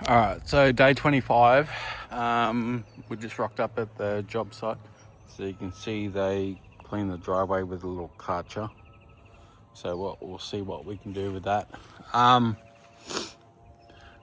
All right, so day 25, we just rocked up at the job site. So you can see they clean the driveway with a little karcher. So we'll see what we can do with that.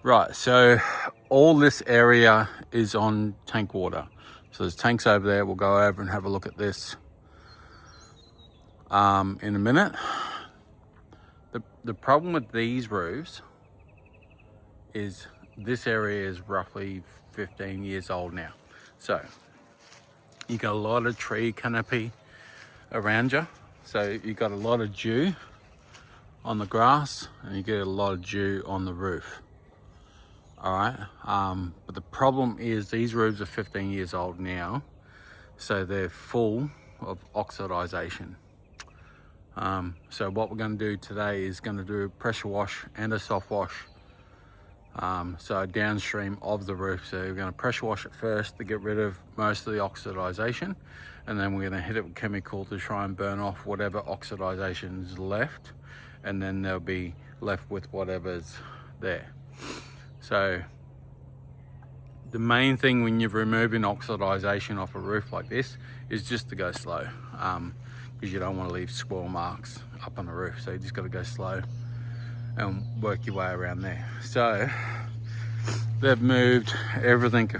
Right, so all this area is on tank water. So there's tanks over there. We'll go over and have a look at this in a minute. The problem with these roofs is this area is roughly 15 years old now. So you got a lot of tree canopy around you. So you got a lot of dew on the grass and you get a lot of dew on the roof. All right, but the problem is these roofs are 15 years old now. So they're full of oxidization. So what we're going to do today is going to do a pressure wash and a soft wash. So downstream of the roof. So we're going to pressure wash it first to get rid of most of the oxidization, and then we're going to hit it with chemical to try and burn off whatever oxidization is left, and then they'll be left with whatever's there. So the main thing when you're removing oxidization off a roof like this is just to go slow, because you don't want to leave swirl marks up on the roof. So you just got to go slow and work your way around there. So they've moved everything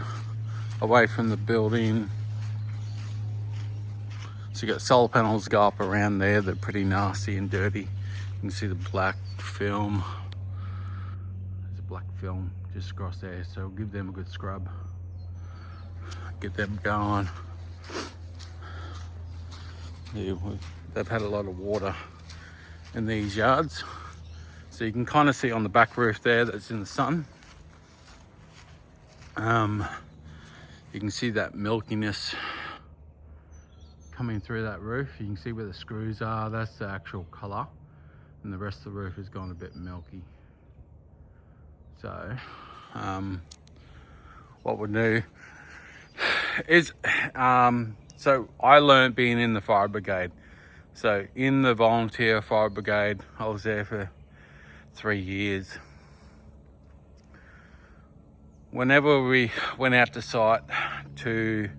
away from the building. So you got solar panels go up around there. They're pretty nasty and dirty. You can see the black film. There's a black film just across there. So we'll give them a good scrub. Get them going. Yeah, they've had a lot of water in these yards. So you can kind of see on the back roof there that's in the sun. You can see that milkiness coming through that roof. You can see where the screws are. That's the actual color. And the rest of the roof has gone a bit milky. So what we'll do is, so I learned being in the fire brigade. So in the volunteer fire brigade, I was there for 3 years. Whenever we went out to site to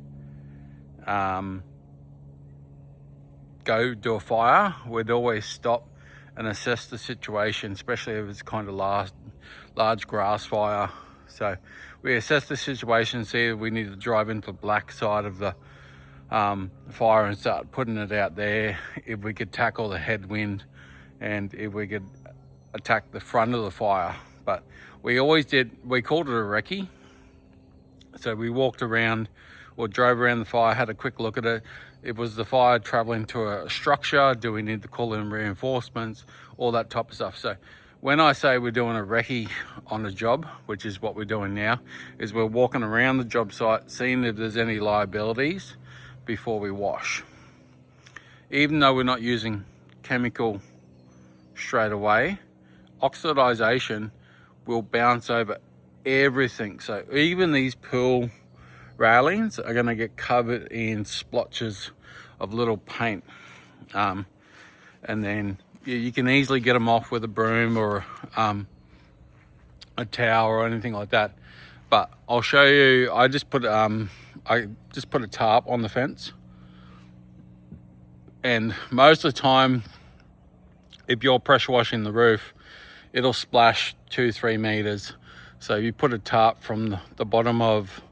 go do a fire, we'd always stop and assess the situation, especially if it's kind of large grass fire. So we assess the situation, see if we need to drive into the black side of the fire and start putting it out there, if we could tackle the headwind, and if we could attack the front of the fire. But we always did, we called it a recce. So we walked around or drove around the fire, had a quick look at it. It was the fire traveling to a structure, do we need to call in reinforcements, all that type of stuff. So when I say we're doing a recce on a job, which is what we're doing now, is we're walking around the job site, seeing if there's any liabilities before we wash. Even though we're not using chemical straight away, oxidization will bounce over everything. So even these pool railings are going to get covered in splotches of little paint, and then you can easily get them off with a broom or a towel or anything like that. But I'll show you. I just put a tarp on the fence, and most of the time, if you're pressure washing the roof, it'll splash 2-3 meters. So you put a tarp from the bottom of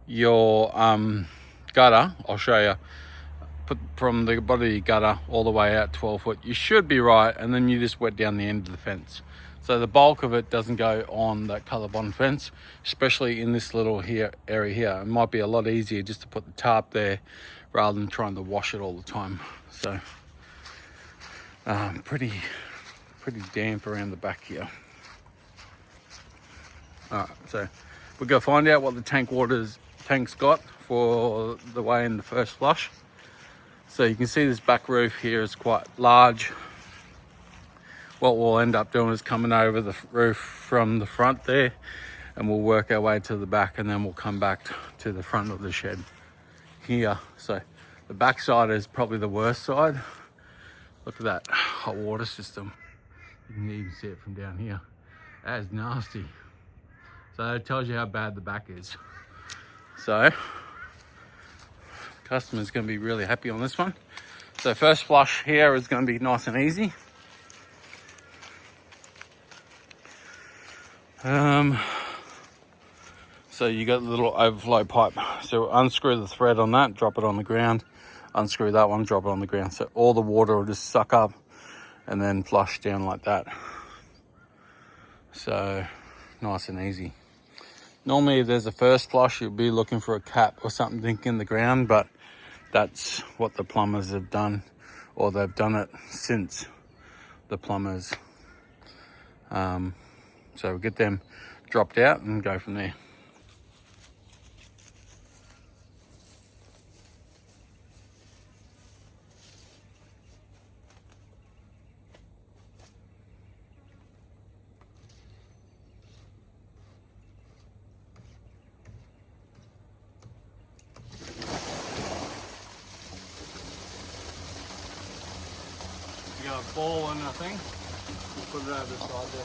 your gutter, I'll show you, put from the bottom of your gutter all the way out 12 foot, you should be right, and then you just wet down the end of the fence. So the bulk of it doesn't go on that ColourBond fence, especially in this little area here. It might be a lot easier just to put the tarp there rather than trying to wash it all the time. So pretty damp around the back here. All right, so we're gonna find out what the tank's got for the way in the first flush. So you can see this back roof here is quite large. What we'll end up doing is coming over the roof from the front there, and we'll work our way to the back, and then we'll come back to the front of the shed here. So the back side is probably the worst side. Look at that hot water system. You can even see it from down here. That is nasty. So it tells you how bad the back is. So customer's going to be really happy on this one. So first flush here is going to be nice and easy. So you got the little overflow pipe. So unscrew the thread on that, drop it on the ground. Unscrew that one, drop it on the ground. So all the water will just suck up and then flush down like that. So nice and easy. Normally if there's a first flush, you'll be looking for a cap or something in the ground, but that's what the plumbers have done, or they've done it since the plumbers. So we'll get them dropped out and go from there. You got a ball and nothing, put it over the side there.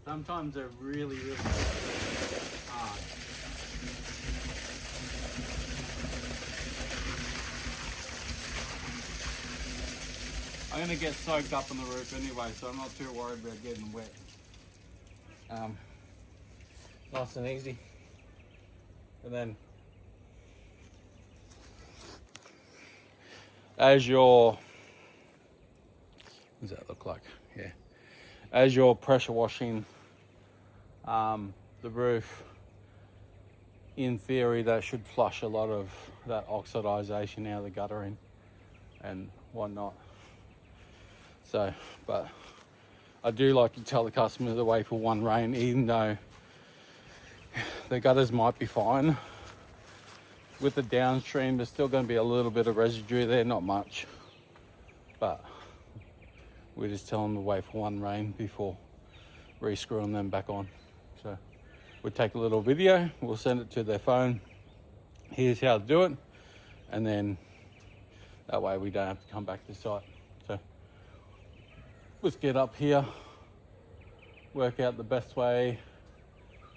Sometimes they're really hard. I'm gonna get soaked up on the roof anyway, so I'm not too worried about getting wet. Nice and easy. And then as your, what does that look like? Yeah. As you're pressure washing the roof, in theory that should flush a lot of that oxidization out of the guttering and whatnot. So, but I do like to tell the customer to wait for one rain, even though the gutters might be fine. With the downstream, there's still going to be a little bit of residue there, not much, but we just tell them to wait for one rain before re-screwing them back on. So we'll take a little video, we'll send it to their phone. Here's how to do it, and then that way we don't have to come back to site. So let's get up here, work out the best way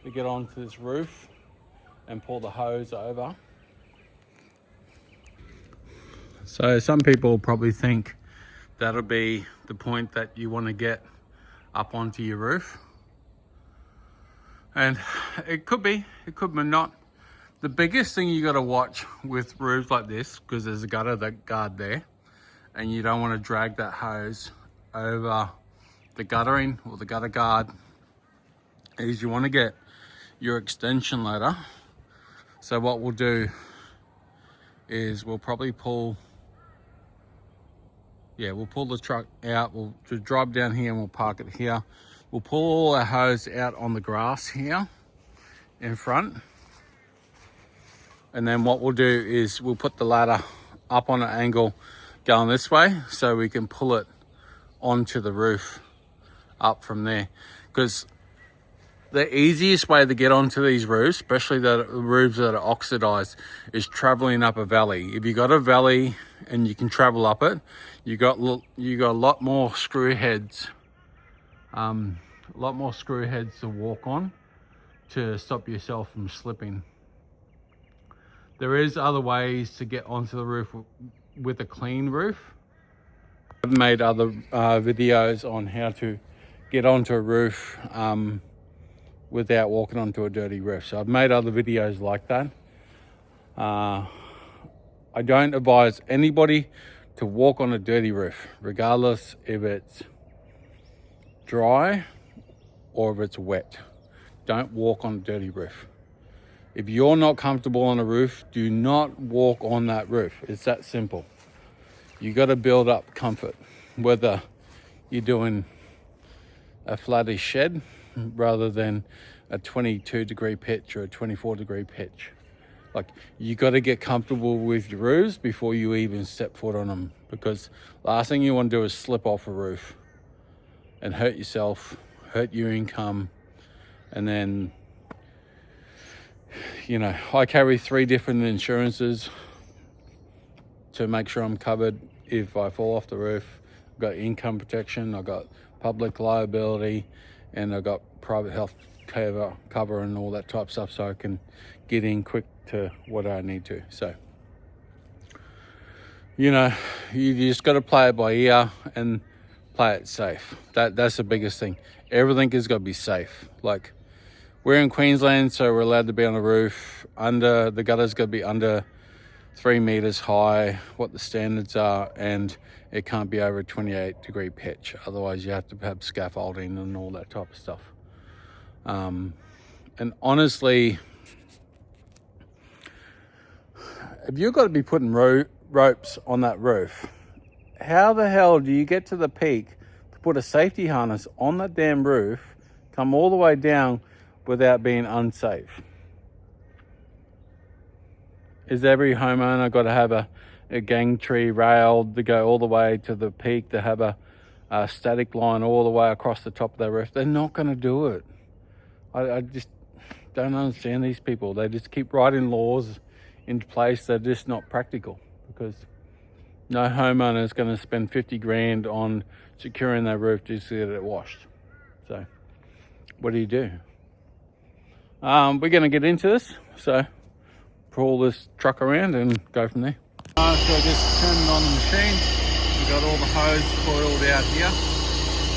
to get onto this roof and pull the hose over. So some people probably think that'll be the point that you want to get up onto your roof. And it could be not. The biggest thing you got to watch with roofs like this, because there's a gutter guard there, and you don't want to drag that hose over the guttering or the gutter guard, is you want to get your extension ladder. So what we'll do is we'll probably pull the truck out, we'll just drive down here and we'll park it here. We'll pull all our hose out on the grass here in front. And then what we'll do is we'll put the ladder up on an angle going this way so we can pull it onto the roof up from there. Because the easiest way to get onto these roofs, especially the roofs that are oxidized, is traveling up a valley. If you got a valley and you can travel up it, you got a lot more screw heads, to walk on to stop yourself from slipping. There is other ways to get onto the roof with a clean roof. I've made other videos on how to get onto a roof without walking onto a dirty roof. So I've made other videos like that. I don't advise anybody to walk on a dirty roof, regardless if it's dry or if it's wet. Don't walk on a dirty roof. If you're not comfortable on a roof, do not walk on that roof. It's that simple. You got to build up comfort, whether you're doing a flattish shed rather than a 22-degree pitch or a 24-degree pitch. Like, you got to get comfortable with your roofs before you even step foot on them, because last thing you want to do is slip off a roof. and hurt yourself, hurt your income. And then, you know, I carry 3 different insurances to make sure I'm covered if I fall off the roof. I've got income protection, I've got public liability, and I've got private health cover and all that type of stuff, so I can get in quick to what I need to. So, you know, you just got to play it by ear and play it safe. That's the biggest thing. Everything has got to be safe. Like, we're in Queensland, so we're allowed to be on the roof. The gutter's got to be under 3 meters high, what the standards are, and it can't be over a 28-degree pitch. Otherwise, you have to have scaffolding and all that type of stuff. And honestly, if you've got to be putting ropes on that roof, how the hell do you get to the peak to put a safety harness on that damn roof, come all the way down without being unsafe? Is every homeowner got to have a gantry rail to go all the way to the peak, to have a static line all the way across the top of their roof? They're not going to do it. I just don't understand these people. They just keep writing laws into place. They're just not practical, because no homeowner is going to spend 50 grand on securing their roof just to get it washed. So what do? We're going to get into this. So pull this truck around and go from there. So I just turned on the machine. We got all the hose coiled out here,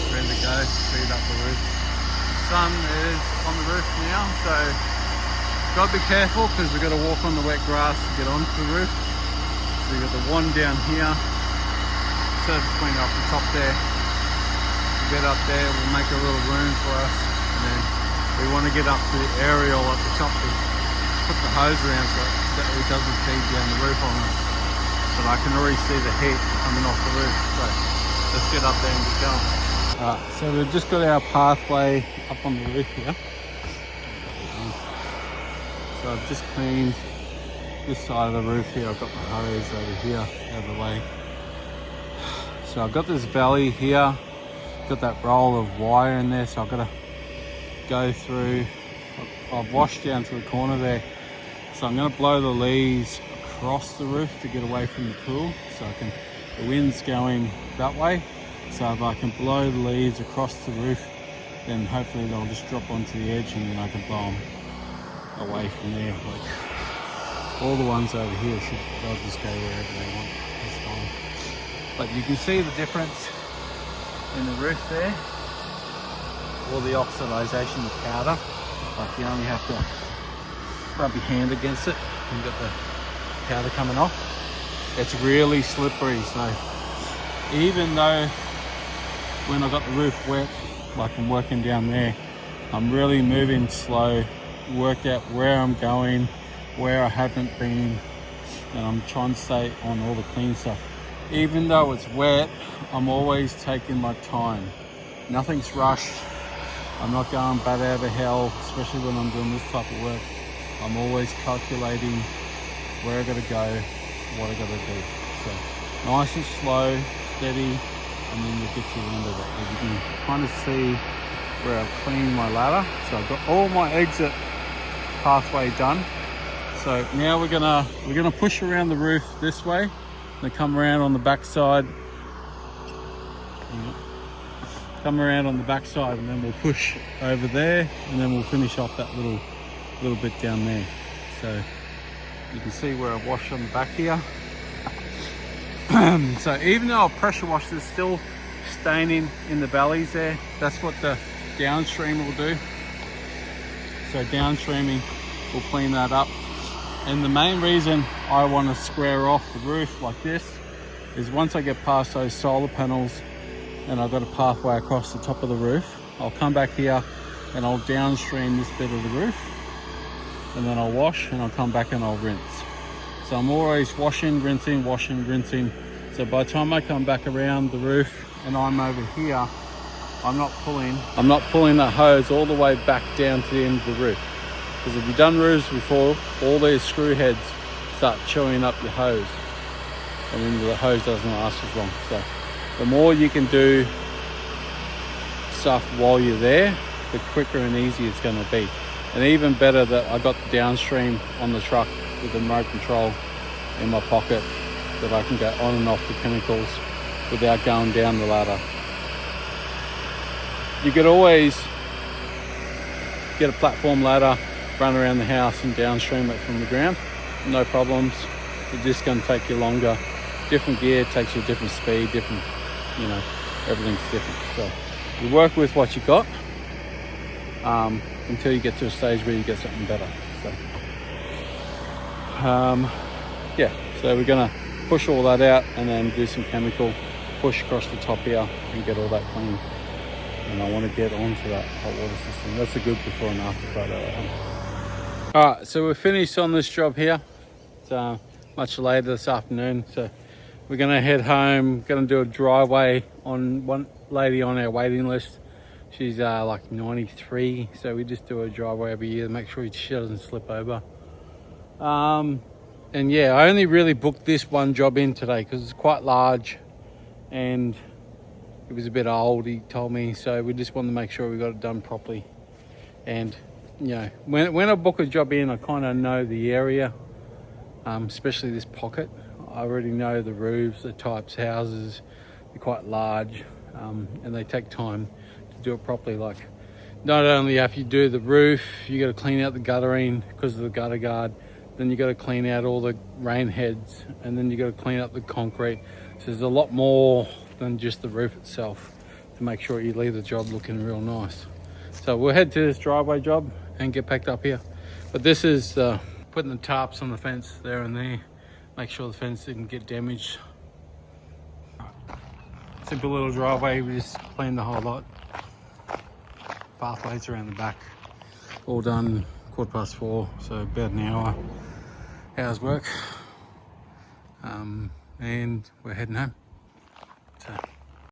ready to go, speed up the roof. The sun is on the roof now, so got to be careful because we've got to walk on the wet grass to get onto the roof. So you've got the one down here, surface clean off the top there. We'll get up there, we'll make a little room for us, and then we want to get up to the aerial at the top to put the hose around so that it doesn't feed down the roof on us. But I can already see the heat coming off the roof, so let's get up there and get going. So we've just got our pathway up on the roof here. So I've just cleaned this side of the roof here. I've got the hose over here out of the way. So I've got this valley here, got that roll of wire in there, so I've got to go through. I've washed down to the corner there, so I'm going to blow the leaves across the roof to get away from the pool, so the wind's going that way, so if I can blow the leaves across the roof, then hopefully they'll just drop onto the edge, and then I can blow them away from there. Like all the ones over here, they'll just go wherever they want. That's fine. But you can see the difference in the roof there, all the oxidization of powder. Like, you only have to rub your hand against it and get the powder coming off. It's really slippery, so even though when I got the roof wet, like I'm working down there, I'm really moving slow, worked out where I'm going, where I haven't been, and I'm trying to stay on all the clean stuff. Even though it's wet, I'm always taking my time. Nothing's rushed. I'm not going bat out of hell, especially when I'm doing this type of work. I'm always calculating where I gotta go, what I gotta do. So nice and slow, steady, and then you get to the end of it. And you can kind of see where I've cleaned my ladder. So I've got all my exit pathway done. So now we're gonna push around the roof this way, and come around on the back side. Come around on the back side, and then we'll push over there, and then we'll finish off that little bit down there. So you can see where I've washed on the back here. So even though I've pressure washed, there's still staining in the valleys there. That's what the downstream will do. So downstreaming will clean that up. And the main reason I want to square off the roof like this is once I get past those solar panels and I've got a pathway across the top of the roof, I'll come back here and I'll downstream this bit of the roof, and then I'll wash, and I'll come back and I'll rinse. So I'm always washing, rinsing, washing, rinsing. So by the time I come back around the roof and I'm over here, I'm not pulling that hose all the way back down to the end of the roof. Because if you've done roofs before, all these screw heads start chewing up your hose, and then the hose doesn't last as long. So the more you can do stuff while you're there, the quicker and easier it's going to be. And even better that I got the downstream on the truck with the remote control in my pocket, that I can go on and off the chemicals without going down the ladder. You could always get a platform ladder, run around the house and downstream it from the ground, no problems. It's just going to take you longer. Different gear takes you a different speed, different, you know, everything's different. So you work with what you got until you get to a stage where you get something better. So yeah, so we're going to push all that out and then do some chemical, push across the top here and get all that clean. And I want to get onto that hot water system. That's a good before and after photo. Alright, so we're finished on this job here. It's much later this afternoon, so we're going to head home. Going to do a driveway on one lady on our waiting list. She's like 93, so we just do a driveway every year to make sure she doesn't slip over. And yeah, I only really booked this one job in today because it's quite large and it was a bit old, he told me, so we just wanted to make sure we got it done properly. And you know, when I book a job in, I kind of know the area, especially this pocket. I already know the roofs, the types, houses. They're quite large, and they take time to do it properly. Like, not only have you do the roof, you got to clean out the guttering because of the gutter guard. Then you got to clean out all the rain heads, and then you got to clean up the concrete. So there's a lot more than just the roof itself to make sure you leave the job looking real nice. So we'll head to this driveway job and get packed up here. But this is putting the tarps on the fence there and there. Make sure the fence didn't get damaged. Simple little driveway, we just cleaned the whole lot. Pathways around the back. All done 4:15, so about an hour's work. And we're heading home. So